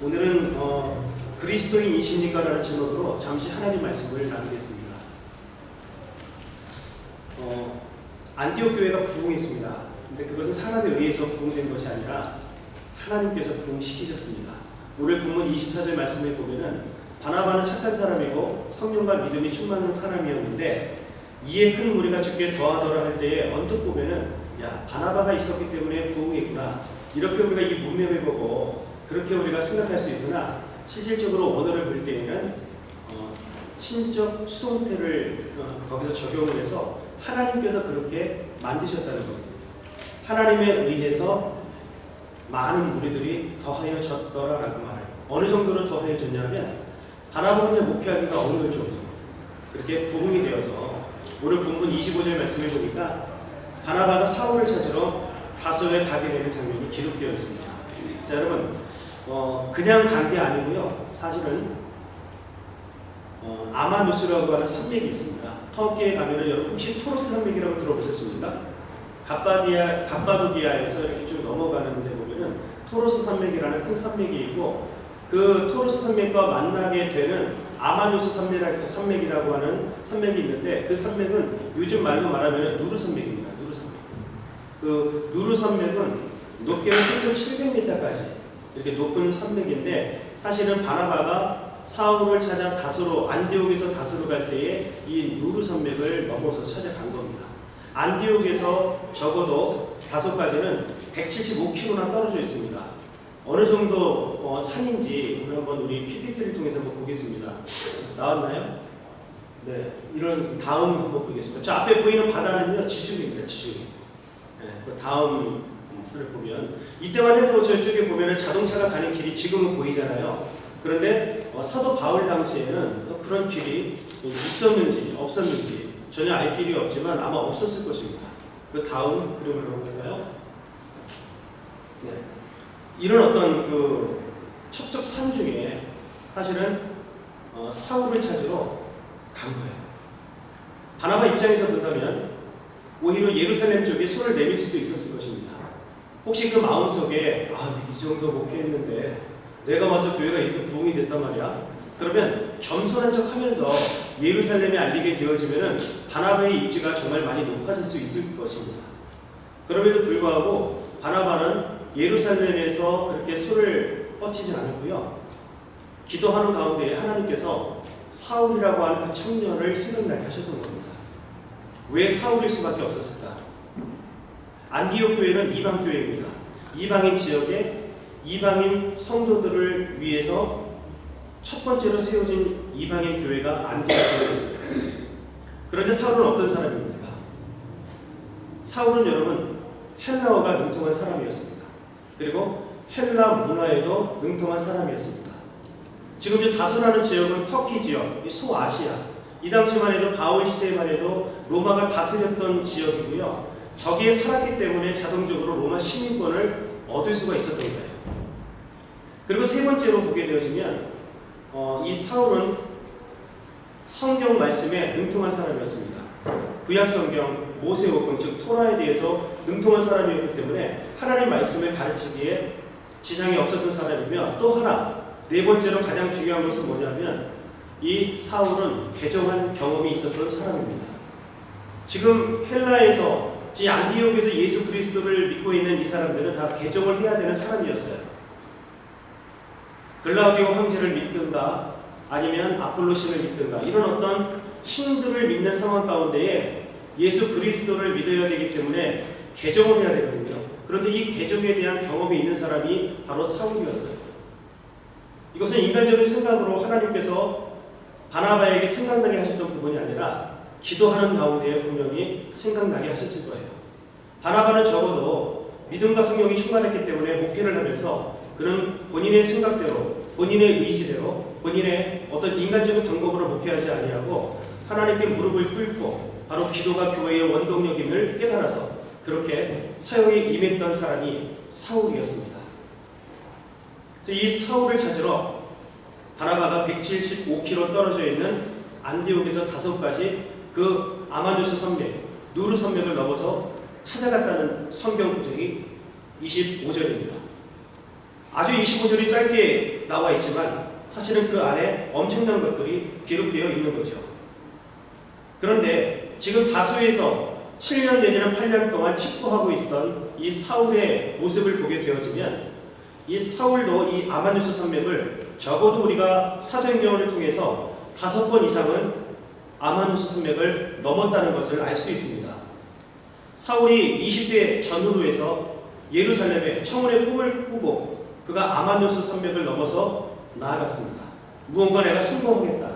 오늘은 그리스도인이십니까? 라는 제목으로 잠시 하나님 말씀을 나누겠습니다. 안디옥 교회가 부흥했습니다. 근데 그것은 사람에 의해서 부흥된 것이 아니라 하나님께서 부흥시키셨습니다. 오늘 본문 24절 말씀을 보면은 바나바는 착한 사람이고 성령과 믿음이 충만한 사람이었는데 이에 큰 무리가 죽게 더하더라 할 때에 언뜻 보면은 야, 바나바가 있었기 때문에 부흥했구나, 이렇게 우리가 이 문맥을 보고 그렇게 우리가 생각할 수 있으나, 실질적으로 원어를 볼 때에는 신적 수동태를 거기서 적용을 해서 하나님께서 그렇게 만드셨다는 겁니다. 하나님에 의해서 많은 무리들이 더하여졌더라라고 말해요. 어느 정도로 더하여졌냐면 바나바 혼자 목회하기가 어려울 정도, 그렇게 부흥이 되어서 오늘 본문 25절 말씀을 보니까 바나바가 사울을 찾으러 다소에 가게 되는 장면이 기록되어 있습니다. 자, 여러분, 그냥 간 게 아니고요. 사실은 아마누스라고 하는 산맥이 있습니다. 터키에 가면은 여러분 혹시 토로스 산맥이라고 들어보셨습니까? 갑바도기아에서 이렇게 쭉 넘어가는 데 보면은 토로스 산맥이라는 큰 산맥이 있고, 그 토로스 산맥과 만나게 되는 아마누스 산맥이라고 하는 산맥이 있는데, 그 산맥은 요즘 말로 말하면 누르 산맥입니다. 누르 산맥. 그 누르 산맥은 높이는 3,700m까지 이렇게 높은 산맥인데, 사실은 바나바가 사울을 찾아 다소로, 안디옥에서 다소로 갈 때에 이 누르 산맥을 넘어서 찾아간 겁니다. 안디옥에서 적어도 다소까지는 175km나 떨어져 있습니다. 어느 정도 산인지 오늘 한번 우리 PPT를 통해서 한번 보겠습니다. 나왔나요? 네, 이런 다음 한번 보겠습니다. 저 앞에 보이는 바다는요, 지중해입니다. 지중해. 네, 그 다음 선을 보면 이때만 해도 저쪽에 보면은 자동차가 가는 길이 지금은 보이잖아요. 그런데 사도 바울 당시에는 그런 길이 있었는지 없었는지 전혀 알 길이 없지만 아마 없었을 것입니다. 그 다음 그림을 볼까요? 네. 이런 어떤 그 첩첩산 중에 사실은 사울을 찾으러 간 거예요. 바나바 입장에서 본다면 오히려 예루살렘 쪽에 손을 내밀 수도 있었을 것입니다. 혹시 그 마음속에 이 정도 목회했는데 내가 와서 교회가 이렇게 부흥이 됐단 말이야? 그러면 겸손한 척 하면서 예루살렘에 알리게 되어지면은 바나바의 입지가 정말 많이 높아질 수 있을 것입니다. 그럼에도 불구하고 바나바는 예루살렘에서 그렇게 손을 뻗치지 않았고요. 기도하는 가운데 하나님께서 사울이라고 하는 그 청년을 생각나게 하셨던 겁니다. 왜 사울일 수밖에 없었을까? 안디옥 교회는 이방 교회입니다. 이방인 지역에 이방인 성도들을 위해서 첫 번째로 세워진 이방인 교회가 안디옥 교회였어요. 그런데 사울은 어떤 사람입니까? 사울은 여러분 헬라어가 능통한 사람이었습니다. 그리고 헬라 문화에도 능통한 사람이었습니다. 지금 저 다소라는 지역은 터키 지역, 소아시아, 이 당시만 해도 바울 시대만 해도 로마가 다스렸던 지역이고요. 저기에 살았기 때문에 자동적으로 로마 시민권을 얻을 수가 있었던 거예요. 그리고 세 번째로 보게 되어지면 이 사울은 성경 말씀에 능통한 사람이었습니다. 구약 성경, 모세오경, 즉 토라에 대해서 능통한 사람이었기 때문에 하나님 말씀을 가르치기에 지장이 없었던 사람이며, 또 하나 네 번째로 가장 중요한 것은 뭐냐면 이 사울은 개종한 경험이 있었던 사람입니다. 지금 헬라에서 안디옥에서 예수 그리스도를 믿고 있는 이 사람들은 다 개종을 해야 되는 사람이었어요. 글라우디오 황제를 믿든가 아니면 아폴로신을 믿든가 이런 어떤 신들을 믿는 상황 가운데에 예수 그리스도를 믿어야 되기 때문에 개종을 해야 되거든요. 그런데 이 개종에 대한 경험이 있는 사람이 바로 사울이었어요. 이것은 인간적인 생각으로 하나님께서 바나바에게 생각나게 하셨던 부분이 아니라 기도하는 가운데에 분명히 생각나게 하셨을 거예요. 바나바는 적어도 믿음과 성령이 충만했기 때문에 목회를 하면서 그는 본인의 생각대로, 본인의 의지대로, 본인의 어떤 인간적인 방법으로 목회하지 아니하고 하나님께 무릎을 꿇고 바로 기도가 교회의 원동력임을 깨달아서 그렇게 사역에 임했던 사람이 사울이었습니다. 그래서 이 사울을 찾으러 바나바가 175km 떨어져 있는 안디옥에서 다소까지 그 아마누스 산맥, 누르 산맥을 넘어서 찾아갔다는 성경 구절이 25절입니다. 아주 25절이 짧게 나와 있지만 사실은 그 안에 엄청난 것들이 기록되어 있는 거죠. 그런데 지금 다소에서 7년 내지는 8년 동안 칙부하고 있었던 이 사울의 모습을 보게 되어지면 이 사울도 이 아마누스 산맥을 적어도 우리가 사도행전을 통해서 5번 이상은 아마누스 산맥을 넘었다는 것을 알 수 있습니다. 사울이 20대 전후로에서 예루살렘에 청혼의 꿈을 꾸고 그가 아마누스 산맥을 넘어서 나아갔습니다. 무언가 내가 성공하겠다.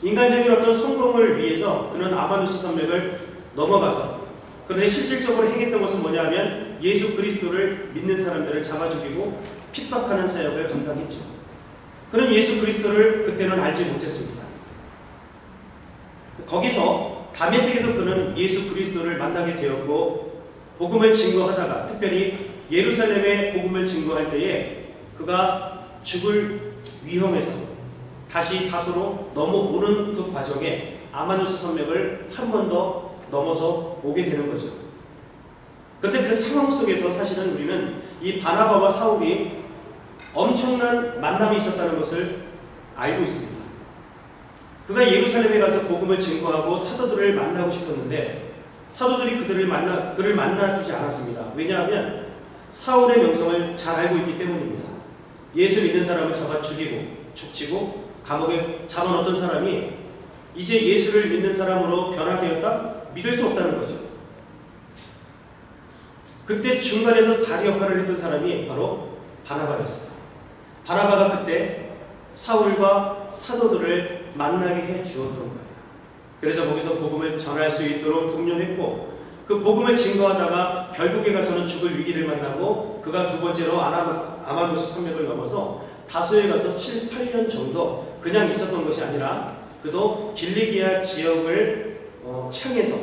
인간적인 어떤 성공을 위해서 그는 아마누스 산맥을 넘어가서, 그런데 실질적으로 행했던 것은 뭐냐 하면 예수 그리스도를 믿는 사람들을 잡아 죽이고 핍박하는 사역을 감당했죠. 그는 예수 그리스도를 그때는 알지 못했습니다. 거기서 다메섹에서 그는 예수 그리스도를 만나게 되었고 복음을 증거하다가, 특별히 예루살렘에 복음을 증거할 때에 그가 죽을 위험에서 다시 다소로 넘어오는 그 과정에 아마누스 산맥을 한 번 더 넘어서 오게 되는 거죠. 그런데 그 상황 속에서 사실은 우리는 이 바나바와 사울이 엄청난 만남이 있었다는 것을 알고 있습니다. 그가 예루살렘에 가서 복음을 증거하고 사도들을 만나고 싶었는데 사도들이 그를 만나주지 않았습니다. 왜냐하면 사울의 명성을 잘 알고 있기 때문입니다. 예수 믿는 사람을 잡아 죽이고 죽치고 감옥에 잡아놓던 사람이 이제 예수를 믿는 사람으로 변화되었다? 믿을 수 없다는 거죠. 그때 중간에서 다리 역할을 했던 사람이 바로 바나바였습니다. 바나바가 그때 사울과 사도들을 만나게 해 주었던 거예요. 그래서 거기서 복음을 전할 수 있도록 독려했고, 그 복음을 증거하다가 결국에 가서는 죽을 위기를 만나고 그가 두 번째로 아마누스 산맥을 넘어서 다소에 가서 7, 8년 정도 그냥 있었던 것이 아니라 그도 길리기아 지역을 향해서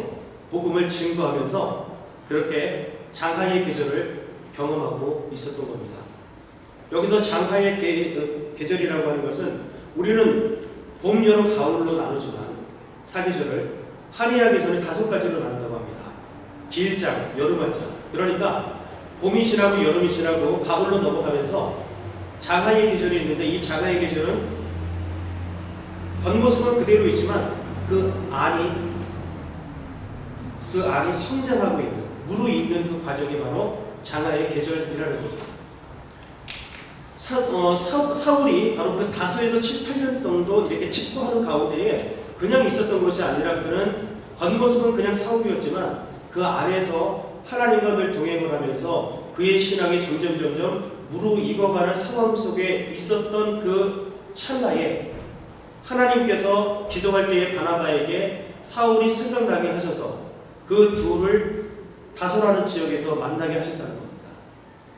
복음을 증거하면서 그렇게 장하의 계절을 경험하고 있었던 겁니다. 여기서 장하의 계절이라고 하는 것은 우리는 봄, 여름, 가을로 나누지만 사계절을 한의학에서는 5가지로 나눈다고 합니다. 길장, 여름한장. 그러니까 봄이 지나고 여름이 지나고 가을로 넘어가면서 장하의 계절이 있는데, 이 장하의 계절은 겉모습은 그대로 있지만 그 안이 성장하고 있는, 무르익는 그 과정이 바로 장하의 계절이라는 거죠. 사울이 바로 그 다소에서 7, 8년 정도 이렇게 칙부하는 가운데에 그냥 있었던 것이 아니라 그는 겉모습은 그냥 사울이었지만 그 안에서 하나님과 늘 동행을 하면서 그의 신앙이 점점 무르익어가는 상황 속에 있었던 그 찰나에 하나님께서 기도할 때에 바나바에게 사울이 생각나게 하셔서 그 둘을 다소라는 지역에서 만나게 하셨다는 겁니다.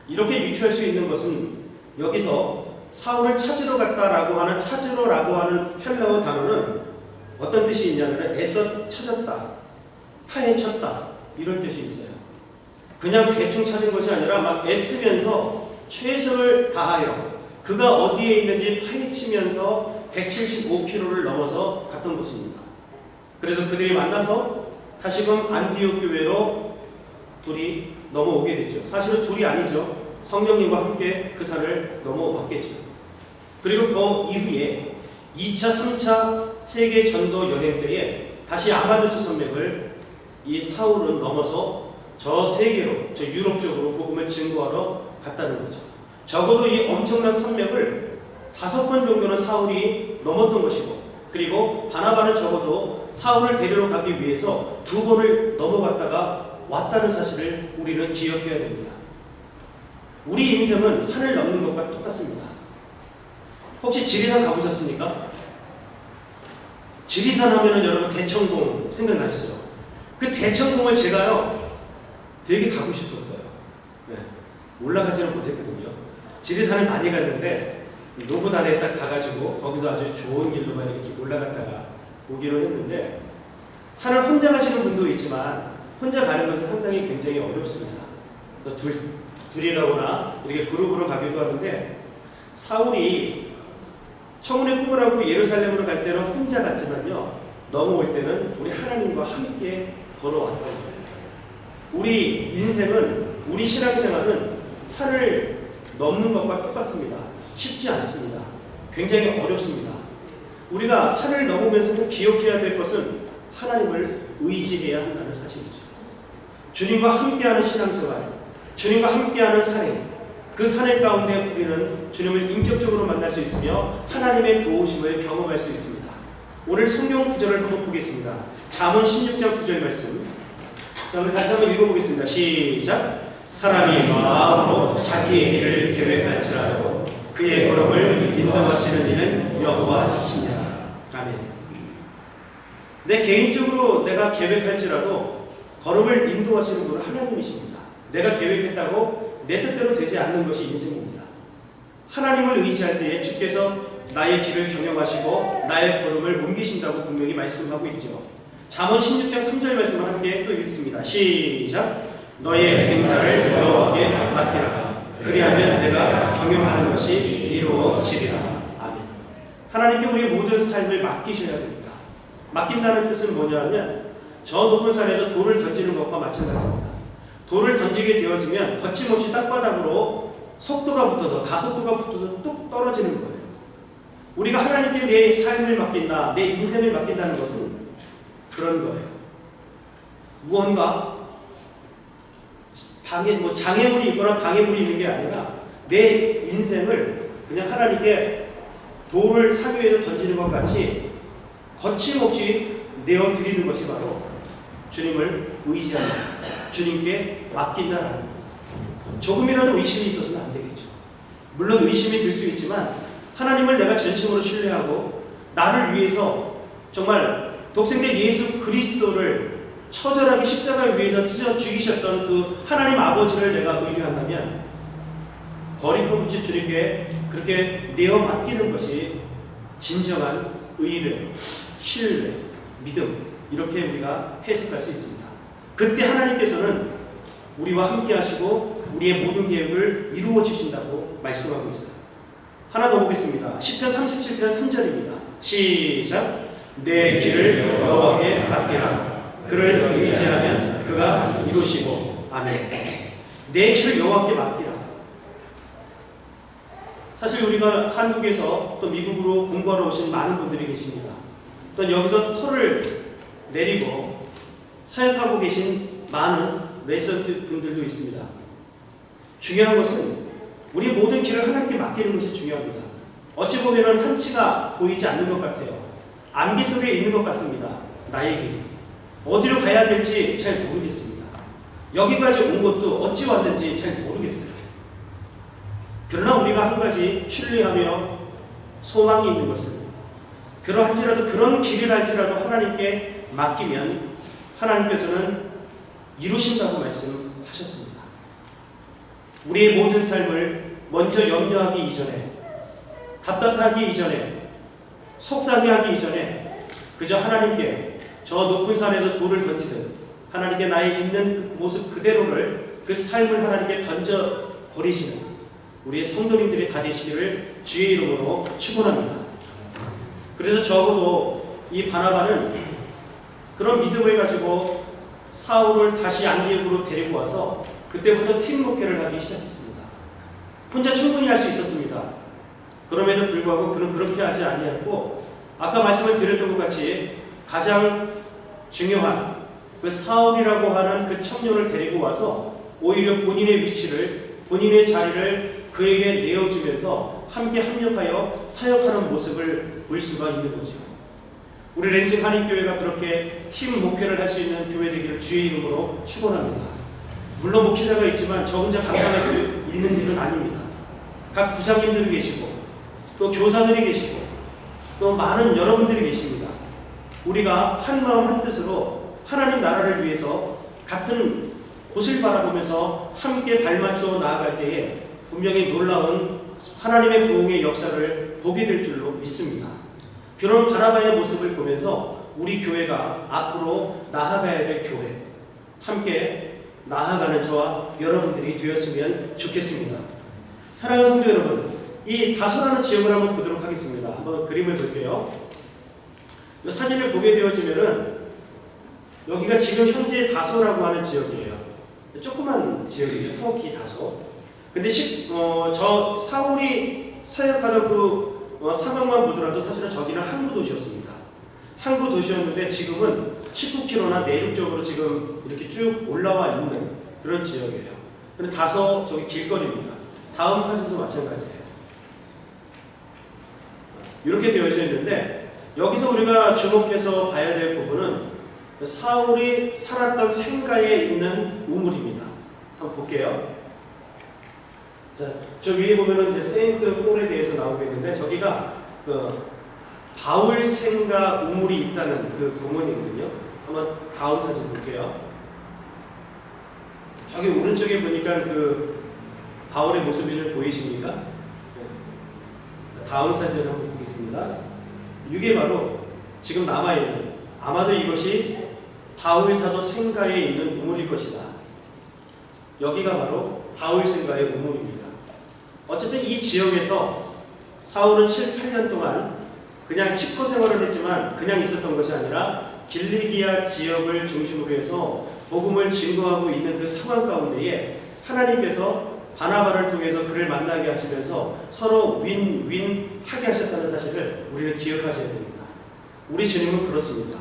이렇게 유추할 수 있는 것은 여기서 사울을 찾으러 갔다라고 하는 찾으러라고 하는 헬라어 단어는 어떤 뜻이 있냐면 애써 찾았다, 파헤쳤다, 이런 뜻이 있어요. 그냥 대충 찾은 것이 아니라 막 애쓰면서 최선을 다하여 그가 어디에 있는지 파헤치면서 175km를 넘어서 갔던 것입니다. 그래서 그들이 만나서 다시금 안디옥 교회로 둘이 넘어오게 되죠. 사실은 둘이 아니죠. 성령님과 함께 그 산을 넘어왔겠죠. 그리고 그 이후에 2차, 3차 세계 전도 여행 때에 다시 아마누스 산맥을 이 사울은 넘어서 저 세계로, 저 유럽 쪽으로 복음을 증거하러 갔다는 거죠. 적어도 이 엄청난 산맥을 5번 정도는 사울이 넘었던 것이고, 그리고 바나바는 적어도 사울을 데리러 가기 위해서 2번을 넘어갔다가 왔다는 사실을 우리는 기억해야 됩니다. 우리 인생은 산을 넘는 것과 똑같습니다. 혹시 지리산 가보셨습니까? 지리산 하면은 여러분 대청봉 생각나시죠? 그 대청봉을 제가요 되게 가고 싶었어요. 네. 올라가지는 못했거든요. 지리산에 많이 갔는데 노부단에 딱 가가지고 거기서 아주 좋은 길로만 이렇게 쭉 올라갔다가 오기로 했는데, 산을 혼자 가시는 분도 있지만 혼자 가는 것은 상당히 굉장히 어렵습니다. 둘이 가거나 이렇게 그룹으로 가기도 하는데, 사울이 청혼의 꿈을 하고 예루살렘으로 갈 때는 혼자 갔지만요, 넘어올 때는 우리 하나님과 함께 걸어왔던 거예요. 우리 인생은, 우리 신앙생활은 산을 넘는 것과 똑같습니다. 쉽지 않습니다. 굉장히 어렵습니다. 우리가 산을 넘으면서 기억해야 될 것은 하나님을 의지해야 한다는 사실이죠. 주님과 함께하는 신앙생활, 주님과 함께하는 산행, 그 산행 가운데 우리는 주님을 인격적으로 만날 수 있으며 하나님의 도우심을 경험할 수 있습니다. 오늘 성경 구절을 한번 보겠습니다. 잠언 16장 9절 말씀. 자, 우리 다시 한번 읽어보겠습니다. 시작. 사람이 마음으로 자기의 길을 계획할지라도 그의 걸음을 인도하시는 이는 여호와시니라. 아멘. 내 개인적으로 내가 계획할지라도 걸음을 인도하시는 분은 하나님이십니다. 내가 계획했다고 내 뜻대로 되지 않는 것이 인생입니다. 하나님을 의지할 때에 주께서 나의 길을 경영하시고 나의 걸음을 옮기신다고 분명히 말씀하고 있죠. 잠언 16장 3절 말씀을 함께 또 읽습니다. 시작. 너의 행사를 여호와께 맡기라. 그리하면 내가 경영하는 것이 이루어지리라. 아멘. 하나님께 우리 모든 삶을 맡기셔야 됩니다. 맡긴다는 뜻은 뭐냐면 저 높은 산에서 돌을 던지는 것과 마찬가지입니다. 돌을 던지게 되어지면 거침없이 땅바닥으로 속도가 붙어서 가속도가 붙어서 뚝 떨어지는 거예요. 우리가 하나님께 내 삶을 맡긴다, 내 인생을 맡긴다는 것은 그런 거예요. 무언가 장애물이 있거나 방해물이 있는 게 아니라 내 인생을 그냥 하나님께 돌을 산 위에서 던지는 것 같이 거침없이 내어드리는 것이 바로 주님을 의지한다, 주님께 맡긴다라는 겁니다. 조금이라도 의심이 있어서는 안 되겠죠. 물론 의심이 들 수 있지만 하나님을 내가 전심으로 신뢰하고 나를 위해서 정말 독생된 예수 그리스도를 처절하게 십자가 위에서 찢어 죽이셨던 그 하나님 아버지를 내가 의뢰한다면 거리낌 없이 주님께 그렇게 내어 맡기는 것이 진정한 의뢰, 신뢰, 믿음, 이렇게 우리가 해석할 수 있습니다. 그때 하나님께서는 우리와 함께 하시고 우리의 모든 계획을 이루어 주신다고 말씀하고 있어요. 하나 더 보겠습니다. 시편 37편 3절입니다. 시작. 내 길을 여호와께 맡기라. 그를 의지하면 그가 이루시고. 아멘. 내 길을 여호와께 맡기라. 사실 우리가 한국에서 또 미국으로 공부하러 오신 많은 분들이 계십니다. 또 여기서 터를 내리고 사역하고 계신 많은 레지던트 분들도 있습니다. 중요한 것은 우리 모든 길을 하나님께 맡기는 것이 중요합니다. 어찌 보면 한치가 보이지 않는 것 같아요. 안개 속에 있는 것 같습니다. 나의 길. 어디로 가야 될지 잘 모르겠습니다. 여기까지 온 것도 어찌 왔는지 잘 모르겠어요. 그러나 우리가 한 가지 신뢰하며 소망이 있는 것은 그러할지라도 그런 길이랄지라도 하나님께 맡기면 하나님께서는 이루신다고 말씀하셨습니다. 우리의 모든 삶을 먼저 염려하기 이전에, 답답하기 이전에, 속상해하기 이전에 그저 하나님께 저 높은 산에서 돌을 던지듯 하나님께 나의 있는 모습 그대로를 그 삶을 하나님께 던져버리시는 우리의 성도님들이 다 되시기를 주의 이름으로 축원합니다. 그래서 적어도 이 바나바는 그런 믿음을 가지고 사울을 다시 안디옥으로 데리고 와서 그때부터 팀 목회를 하기 시작했습니다. 혼자 충분히 할 수 있었습니다. 그럼에도 불구하고 그는 그렇게 하지 아니했고 아까 말씀을 드렸던 것 같이 가장 중요한 그 사울이라고 하는 그 청년을 데리고 와서 오히려 본인의 위치를, 본인의 자리를 그에게 내어주면서 함께 합력하여 사역하는 모습을 볼 수가 있는 거죠. 우리 랜싱 한인교회가 그렇게 팀 목회를 할 수 있는 교회 되기를 주의 이름으로 축원합니다. 물론 목회자가 있지만 저 혼자 감당할 수 있는 일은 아닙니다. 각 부장님들이 계시고 또 교사들이 계시고 또 많은 여러분들이 계십니다. 우리가 한 마음 한 뜻으로 하나님 나라를 위해서 같은 곳을 바라보면서 함께 발맞추어 나아갈 때에 분명히 놀라운 하나님의 부흥의 역사를 보게 될 줄로 믿습니다. 그런 바나바의 모습을 보면서 우리 교회가 앞으로 나아가야 될 교회, 함께 나아가는 저와 여러분들이 되었으면 좋겠습니다. 사랑하는 성도 여러분, 이 다소라는 지역을 한번 보도록 하겠습니다. 한번 그림을 볼게요. 이 사진을 보게 되어지면은 여기가 지금 현재 다소라고 하는 지역이에요. 조그만 지역이죠. 터키 다소. 근데 저 사울이 사역하던 그 상황만 보더라도 사실은 저기는 항구 도시였습니다. 항구 도시였는데 지금은 19km나 내륙적으로 지금 이렇게 쭉 올라와 있는 그런 지역이에요. 근데 다소 저기 길거리입니다. 다음 사진도 마찬가지예요. 이렇게 되어져 있는데 여기서 우리가 주목해서 봐야 될 부분은 사울이 살았던 생가에 있는 우물입니다. 한번 볼게요. 자, 저 위에 보면은 이제 세인트 폴에 대해서 나오고 있는데 저기가 그 바울 생가 우물이 있다는 그 공원이거든요. 한번 다음 사진 볼게요. 저기 오른쪽에 보니까 그 바울의 모습이 좀 보이십니까? 네. 다음 사진 한번 보겠습니다. 이게 바로 지금 남아있는, 아마도 이것이 바울 사도 생가에 있는 우물일 것이다. 여기가 바로 바울 생가의 우물입니다. 어쨌든 이 지역에서 사울은 7, 8년 동안 그냥 칩거 생활을 했지만 그냥 있었던 것이 아니라 길리기아 지역을 중심으로 해서 복음을 증거하고 있는 그 상황 가운데에 하나님께서 바나바를 통해서 그를 만나게 하시면서 서로 윈윈 하게 하셨다는 사실을 우리는 기억하셔야 됩니다. 우리 주님은 그렇습니다.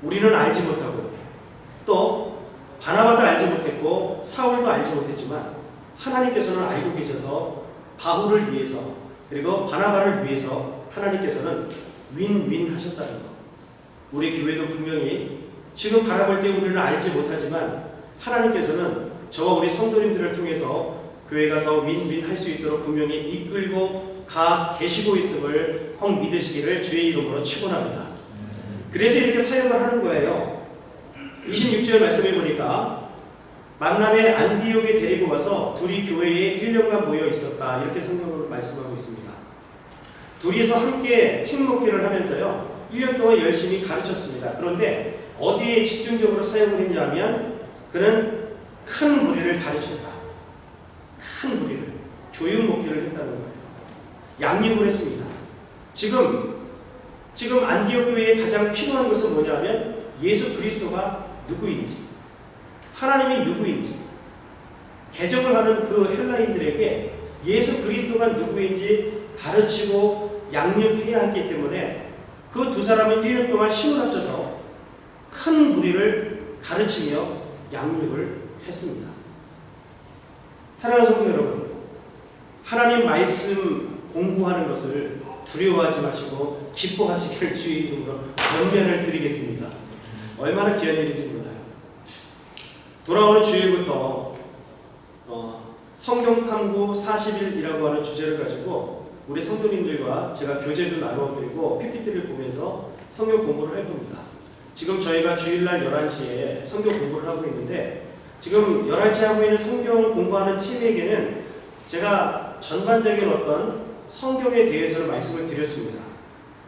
우리는 알지 못하고 또 바나바도 알지 못했고 사울도 알지 못했지만 하나님께서는 알고 계셔서 바울을 위해서 그리고 바나바를 위해서 하나님께서는 윈윈 하셨다는 것. 우리 교회도 분명히 지금 바라볼 때 우리는 알지 못하지만 하나님께서는 저와 우리 성도님들을 통해서 교회가 더 윈윈 할 수 있도록 분명히 이끌고 가 계시고 있음을 꼭 믿으시기를 주의 이름으로 축원합니다. 그래서 이렇게 사역을 하는 거예요. 26절 말씀해 보니까 만남에 안디옥에 데리고 와서 둘이 교회에 1년간 모여 있었다. 이렇게 성경으로 말씀하고 있습니다. 둘이서 함께 팀 목회를 하면서요 1년 동안 열심히 가르쳤습니다. 그런데 어디에 집중적으로 사역을 했냐면 그는 큰 무리를 가르쳤다. 큰 무리를 교육 목회를 했다는 거예요. 양육을 했습니다. 지금 안디옥 교회에 가장 필요한 것은 뭐냐면 예수 그리스도가 누구인지, 하나님이 누구인지, 개종을 하는 그 헬라인들에게 예수 그리스도가 누구인지 가르치고 양육해야 했기 때문에 그 두 사람은 1년 동안 힘을 합쳐서 큰 무리를 가르치며 양육을 했습니다. 사랑하는 성도 여러분, 하나님 말씀 공부하는 것을 두려워하지 마시고 기뻐하시기를 주의 이름으로 권면을 드리겠습니다. 얼마나 귀한 일인지 몰라요. 돌아오는 주일부터 성경탐구 40일이라고 하는 주제를 가지고 우리 성도님들과 제가 교재도 나누어드리고 PPT를 보면서 성경 공부를 할 겁니다. 지금 저희가 주일날 11시에 성경 공부를 하고 있는데 지금 11시에 하고 있는 성경 공부하는 팀에게는 제가 전반적인 어떤 성경에 대해서는 말씀을 드렸습니다.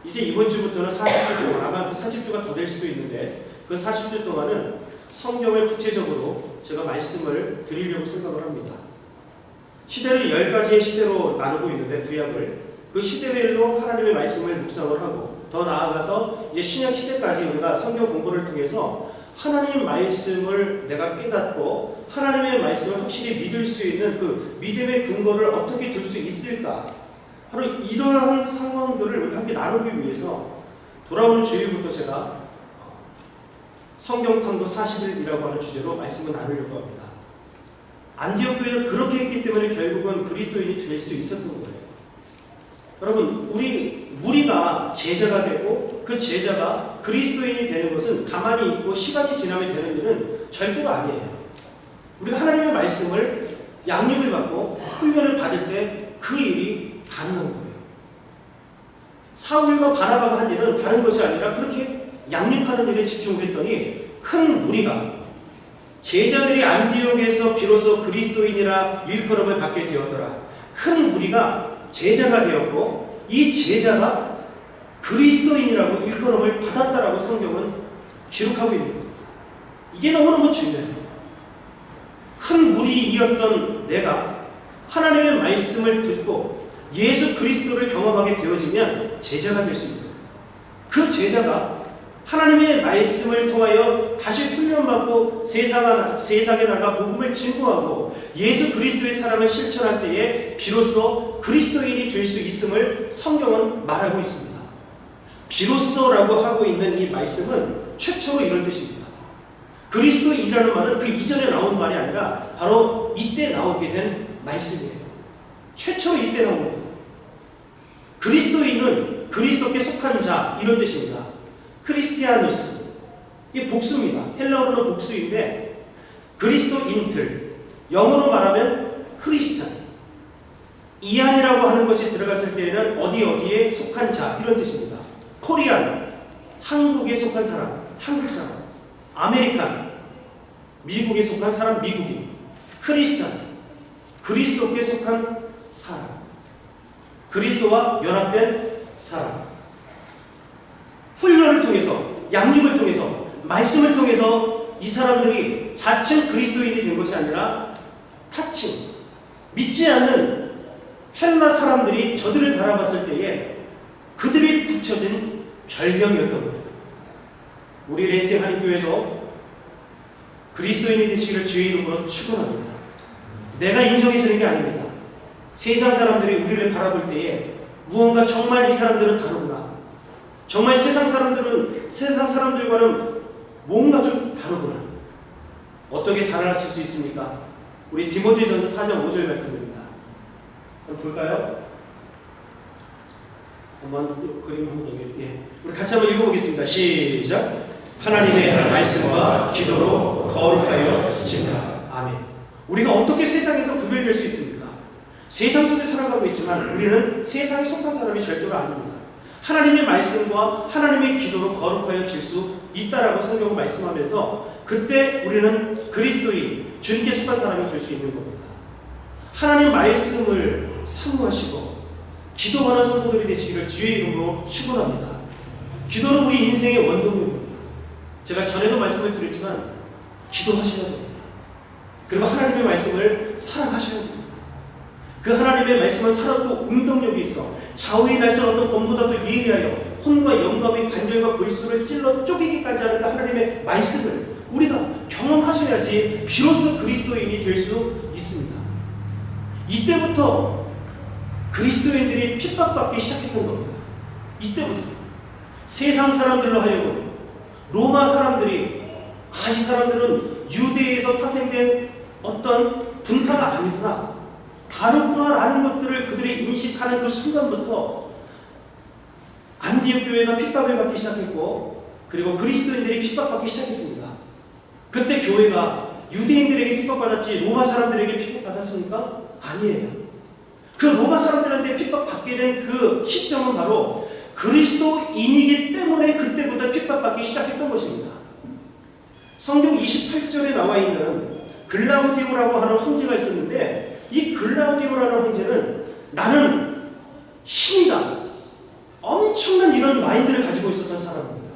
이제 이번 주부터는 40주 동안, 아마 그 40주가 더 될 수도 있는데 그 40주 동안은 성경을 구체적으로 제가 말씀을 드리려고 생각을 합니다. 시대를 10가지의 시대로 나누고 있는데 구약을 그 시대별로 하나님의 말씀을 묵상을 하고 더 나아가서 이제 신약 시대까지 우리가 성경 공부를 통해서 하나님 말씀을 내가 깨닫고 하나님의 말씀을 확실히 믿을 수 있는 그 믿음의 근거를 어떻게 둘 수 있을까? 바로 이러한 상황들을 우리 함께 나누기 위해서 돌아오는 주일부터 제가 성경탐구 40일이라고 하는 주제로 말씀을 나누려고 합니다. 안디옥 교회가 그렇게 했기 때문에 결국은 그리스도인이 될 수 있었던 거예요. 여러분, 우리가 제자가 되고 그 제자가 그리스도인이 되는 것은 가만히 있고 시간이 지나면 되는 일은 절대로 아니에요. 우리가 하나님의 말씀을 양육을 받고 훈련을 받을 때 그 일이 가능한 거예요. 사울과 바나바가 한 일은 다른 것이 아니라 그렇게 양육하는 일에 집중을 했더니 큰 무리가 제자들이 안디옥에서 비로소 그리스도인이라 일컬음을 받게 되었더라. 큰 무리가 제자가 되었고 이 제자가 그리스도인이라고 일컬음을 받았다라고 성경은 기록하고 있는 거예요. 이게 너무너무 중요해요. 큰 무리이었던 내가 하나님의 말씀을 듣고 예수 그리스도를 경험하게 되어지면 제자가 될 수 있어요. 그 제자가 하나님의 말씀을 통하여 다시 훈련받고 세상에 나가 복음을 증거하고 예수 그리스도의 사랑을 실천할 때에 비로소 그리스도인이 될 수 있음을 성경은 말하고 있습니다. 비로소라고 하고 있는 이 말씀은 최초로 이런 뜻입니다. 그리스도인이라는 말은 그 이전에 나온 말이 아니라 바로 이때 나오게 된 말씀이에요. 최초로 이때 나온 거예요. 그리스도인은 그리스도께 속한 자, 이런 뜻입니다. 크리스티아누스, 이게 복수입니다. 헬라어로는 복수인데 그리스도인들, 영어로 말하면 크리스찬, 이안이라고 하는 것이 들어갔을 때에는 어디에 속한 자, 이런 뜻입니다. 코리안, 한국에 속한 사람, 한국 사람. 아메리칸, 미국에 속한 사람, 미국인. 크리스찬, 그리스도께 속한 사람, 그리스도와 연합된 사람. 훈련을 통해서, 양육을 통해서, 말씀을 통해서 이 사람들이 자칭 그리스도인이 된 것이 아니라 타칭, 믿지 않는 헬라 사람들이 저들을 바라봤을 때에 그들이 붙여진 별명이었던 거예요. 우리 랜싱 한인교회도 그리스도인이 되시기를 주의 이름으로 축원합니다. 내가 인정해주는 게 아닙니다. 세상 사람들이 우리를 바라볼 때에 무언가 정말 이 사람들은 다르구나, 정말 세상 사람들과는 뭔가 좀 다르구나. 어떻게 달라질 수 있습니까? 우리 디모데전서 4장 5절 말씀입니다. 한번 볼까요? 한번 그림 한번 우리 같이 한번 읽어보겠습니다. 시작. 하나님의 말씀과 기도로 거룩하여 지으라. 아멘. 우리가 어떻게 세상에서 구별될 수 있습니까? 세상 속에 살아가고 있지만 우리는 세상에 속한 사람이 절대로 아닙니다. 하나님의 말씀과 하나님의 기도로 거룩하여 질 수 있다라고 성경은 말씀하면서 그때 우리는 그리스도인, 주님께 속한 사람이 될 수 있는 겁니다. 하나님 말씀을 사모하시고 기도하는 성도들이 되시기를 주의 이름으로 축원합니다. 기도는 우리 인생의 원동력입니다. 제가 전에도 말씀을 드렸지만 기도하셔야 됩니다. 그리고 하나님의 말씀을 사랑하셔야 됩니다. 그 하나님의 말씀은 살았고 운동력이 있어 좌우의 날선 어떤 검보다도 예리하여 혼과 영감의 관절과 골수를 찔러 쪼개기까지 하는 그 하나님의 말씀을 우리가 경험하셔야지 비로소 그리스도인이 될 수 있습니다. 이때부터 그리스도인들이 핍박받기 시작했던 겁니다. 이때부터 세상 사람들로 하여금 로마 사람들이 이 사람들은 유대에서 파생된 어떤 분파가 아니구나, 다르구나라는 것들을 그들이 인식하는 그 순간부터 안디옥 교회가 핍박을 받기 시작했고 그리고 그리스도인들이 핍박받기 시작했습니다. 그때 교회가 유대인들에게 핍박받았지 로마 사람들에게 핍박받았습니까? 아니에요. 그 로마 사람들한테 핍박받게 된 그 시점은 바로 그리스도인이기 때문에 그때부터 핍박받기 시작했던 것입니다. 성경 28절에 나와 있는 글라우디오라고 하는 황제가 있었는데 이 글라우디오라는 황제는 나는 신이다, 엄청난 이런 마인드를 가지고 있었던 사람입니다.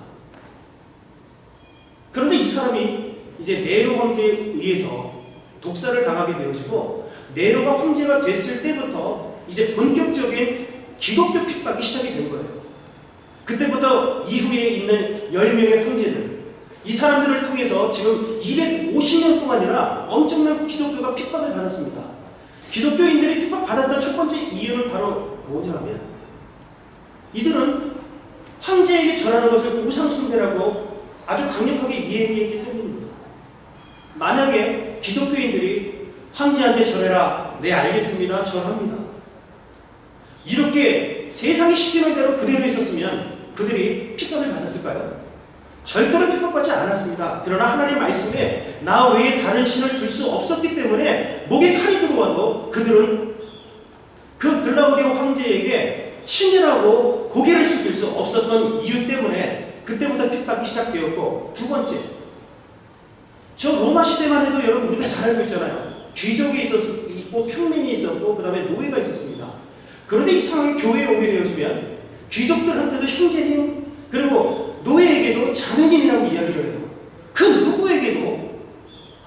그런데 이 사람이 이제 네로 황제에 의해서 독살을 당하게 되어지고 네로가 황제가 됐을 때부터 이제 본격적인 기독교 핍박이 시작이 된 거예요. 그때부터 이후에 있는 10명의 황제들, 이 사람들을 통해서 지금 250년 동안이나 엄청난 기독교가 핍박을 받았습니다. 기독교인들이 핍박받았던 첫 번째 이유는 바로 뭐냐면 이들은 황제에게 절하는 것을 우상숭배라고 아주 강력하게 이해했기 때문입니다. 만약에 기독교인들이 황제한테 절해라, 네 알겠습니다, 절합니다, 이렇게 세상이 시키는 대로 그대로 있었으면 그들이 핍박을 받았을까요? 절대로 핍박받지 않았습니다. 그러나 하나님 말씀에 나 외에 다른 신을 둘 수 없었기 때문에 목에 칼이 들어와도 그들은 그 글라우디오 황제에게 신이라고 고개를 숙일 수 없었던 이유 때문에 그때부터 핍박이 시작되었고, 두 번째, 저 로마 시대만 해도 여러분 우리가 잘 알고 있잖아요. 귀족이 있고 평민이 있었고 그 다음에 노예가 있었습니다. 그런데 이상하게 교회에 오게 되어지면 귀족들한테도 형제님, 그리고 노예에게도 자매님이라고 이야기를 해요. 그 누구에게도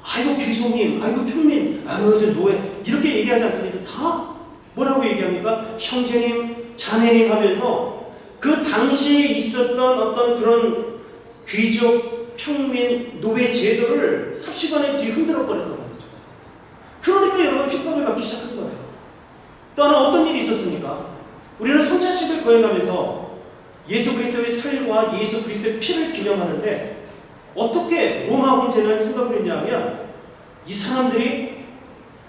아이고 귀족님, 아이고 평민, 아이고 저 노예 이렇게 얘기하지 않습니까? 다 뭐라고 얘기합니까? 형제님, 자매님 하면서 그 당시에 있었던 어떤 그런 귀족, 평민, 노예 제도를 삽시간에 뒤흔들어 버렸단 말이죠. 그러니까 여러분 핍박을 받기 시작한 거예요. 또 하나 어떤 일이 있었습니까? 우리는 성찬식을 거행하면서 예수 그리스도의 살과 예수 그리스도의 피를 기념하는데 어떻게 로마 황제는 생각을 했냐면 이 사람들이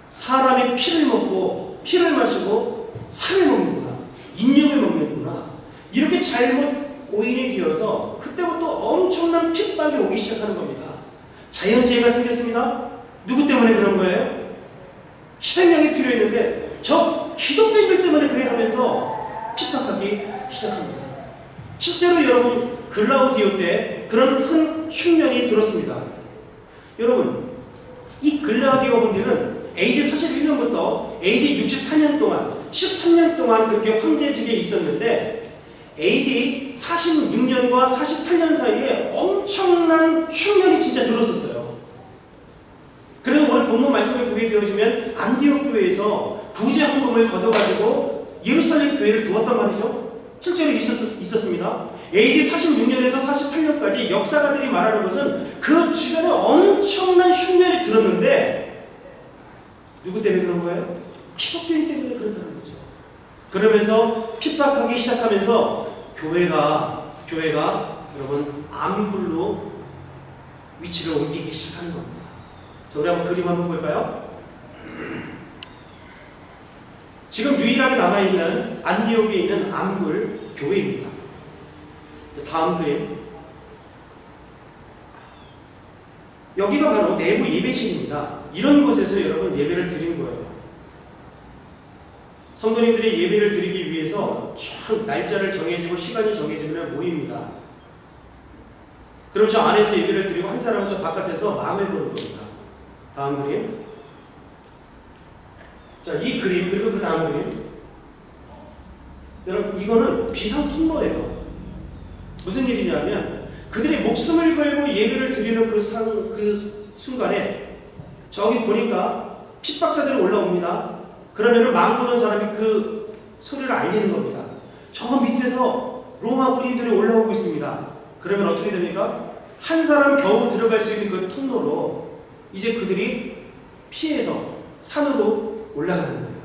사람의 피를 먹고 피를 마시고 살을 먹는구나, 인육을 먹는구나, 이렇게 잘못 오인이 되어서 그때부터 엄청난 핍박이 오기 시작하는 겁니다. 자연재해가 생겼습니다. 누구 때문에 그런 거예요? 희생양이 필요했는데 저 기독교인들 때문에 그래 하면서 핍박하기 시작합니다. 실제로 여러분 글라우디오 때 그런 큰 흉년이 들었습니다. 여러분 이 글라우디오 황제는 AD 41년부터 AD 64년 동안 13년 동안 그렇게 황제직에 있었는데 AD 46년과 48년 사이에 엄청난 흉년이 진짜 들었었어요. 그래서 오늘 본문 말씀을 보게 되어지면 안디옥 교회에서 구제 헌금을 걷어가지고 예루살렘 교회를 도왔단 말이죠. 실제로 있었습니다. AD 46년에서 48년까지 역사가들이 말하는 것은 그 주변에 엄청난 흉년이 들었는데 누구 때문에 그런 거예요? 기독교인 때문에 그렇다는 거죠. 그러면서 핍박하기 시작하면서 교회가 여러분 암굴로 위치를 옮기기 시작하는 겁니다. 자, 우리 한번 그림 한번 볼까요? 지금 유일하게 남아있는 안디옥에 있는 암굴 교회입니다. 다음 그림. 여기가 바로 내부 예배실입니다. 이런 곳에서 여러분 예배를 드린 거예요. 성도님들이 예배를 드리기 위해서 참 날짜를 정해지고 시간이 정해지면 모입니다. 그럼 저 안에서 예배를 드리고 한 사람은 저 바깥에서 마음을 보는 겁니다. 다음 그림. 자, 이 그림 그리고 그 다음 그림. 여러분 이거는 비상통로예요. 무슨 일이냐면 그들이 목숨을 걸고 예배를 드리는 그 순간에 저기 보니까 핍박자들이 올라옵니다. 그러면은 마음 보는 사람이 그 소리를 알리는 겁니다. 저 밑에서 로마 군인들이 올라오고 있습니다. 그러면 어떻게 됩니까? 한 사람 겨우 들어갈 수 있는 그 통로로 이제 그들이 피해서 산으로 올라가는 거예요.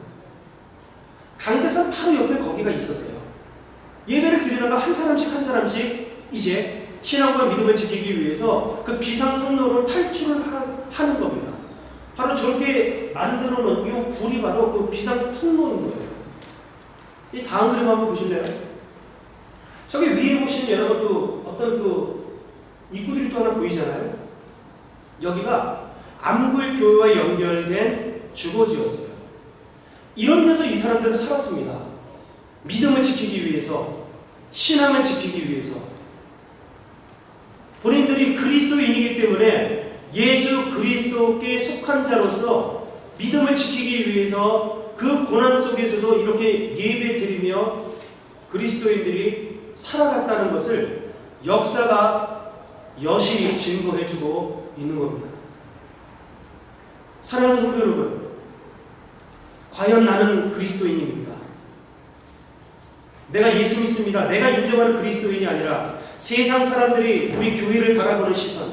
강대산 바로 옆에 거기가 있었어요. 예배를 드리다가 한 사람씩 이제 신앙과 믿음을 지키기 위해서 그 비상 통로로 탈출을 하는 겁니다. 바로 저렇게 만들어 놓은 이 굴이 바로 그 비상 통로인 거예요. 이 다음 그림 한번 보실래요? 저기 위에 보시면 여러분 그 어떤 그 입구들이 또 하나 보이잖아요. 여기가 암굴 교회와 연결된 주거지였어요. 이런 데서 이 사람들은 살았습니다. 믿음을 지키기 위해서, 신앙을 지키기 위해서. 본인들이 그리스도인이기 때문에 예수 그리스도께 속한 자로서 믿음을 지키기 위해서 그 고난 속에서도 이렇게 예배 드리며 그리스도인들이 살아갔다는 것을 역사가 여실히 증거해주고 있는 겁니다. 사랑하는 성도 여러분, 과연 나는 그리스도인입니다. 내가 예수 믿습니다. 내가 인정하는 그리스도인이 아니라 세상 사람들이 우리 교회를 바라보는 시선,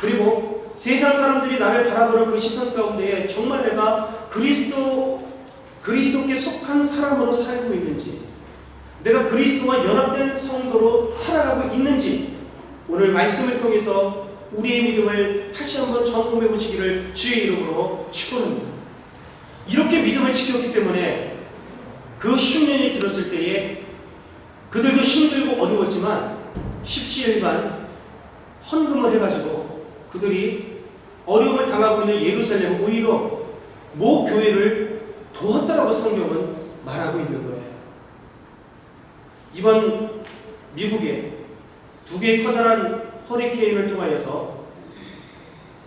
그리고 세상 사람들이 나를 바라보는 그 시선 가운데에 정말 내가 그리스도께 속한 사람으로 살고 있는지, 내가 그리스도와 연합된 성도로 살아가고 있는지 오늘 말씀을 통해서 우리의 믿음을 다시 한번 점검해 보시기를 주의 이름으로 축원합니다. 이렇게 믿음을 지켰기 때문에 그 흉년이 들었을 때에 그들도 힘들고 어려웠지만 십시일반 헌금을 해가지고 그들이 어려움을 당하고 있는 예루살렘 오히려 모 교회를 도왔다라고 성경은 말하고 있는 거예요. 이번 미국에 두 개의 커다란 허리케인을 통하여서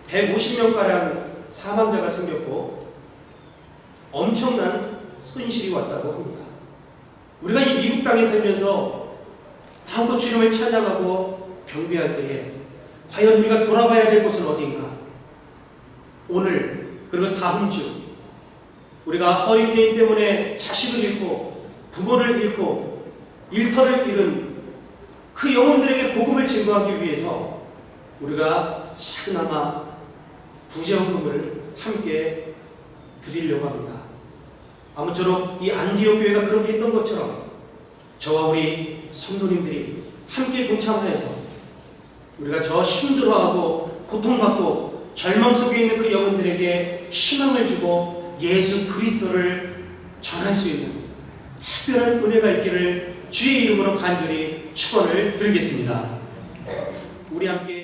150명가량 사망자가 생겼고 엄청난 손실이 왔다고 합니다. 우리가 이 미국 땅에 살면서 마음껏 주님을 찬양하고 경배할 때에 과연 우리가 돌아봐야 될 곳은 어디인가? 오늘 그리고 다음 주 우리가 허리케인 때문에 자식을 잃고 부모를 잃고 일터를 잃은 그 영혼들에게 복음을 증거하기 위해서 우리가 작은아마 구제헌금을 함께 드리려고 합니다. 아무쪼록 이 안디옥 교회가 그렇게 했던 것처럼 저와 우리 성도님들이 함께 동참하여서 우리가 저 힘들어하고 고통받고 절망 속에 있는 그 영혼들에게 희망을 주고 예수 그리스도를 전할 수 있는 특별한 은혜가 있기를 주의 이름으로 간절히 축원을 드리겠습니다. 우리 함께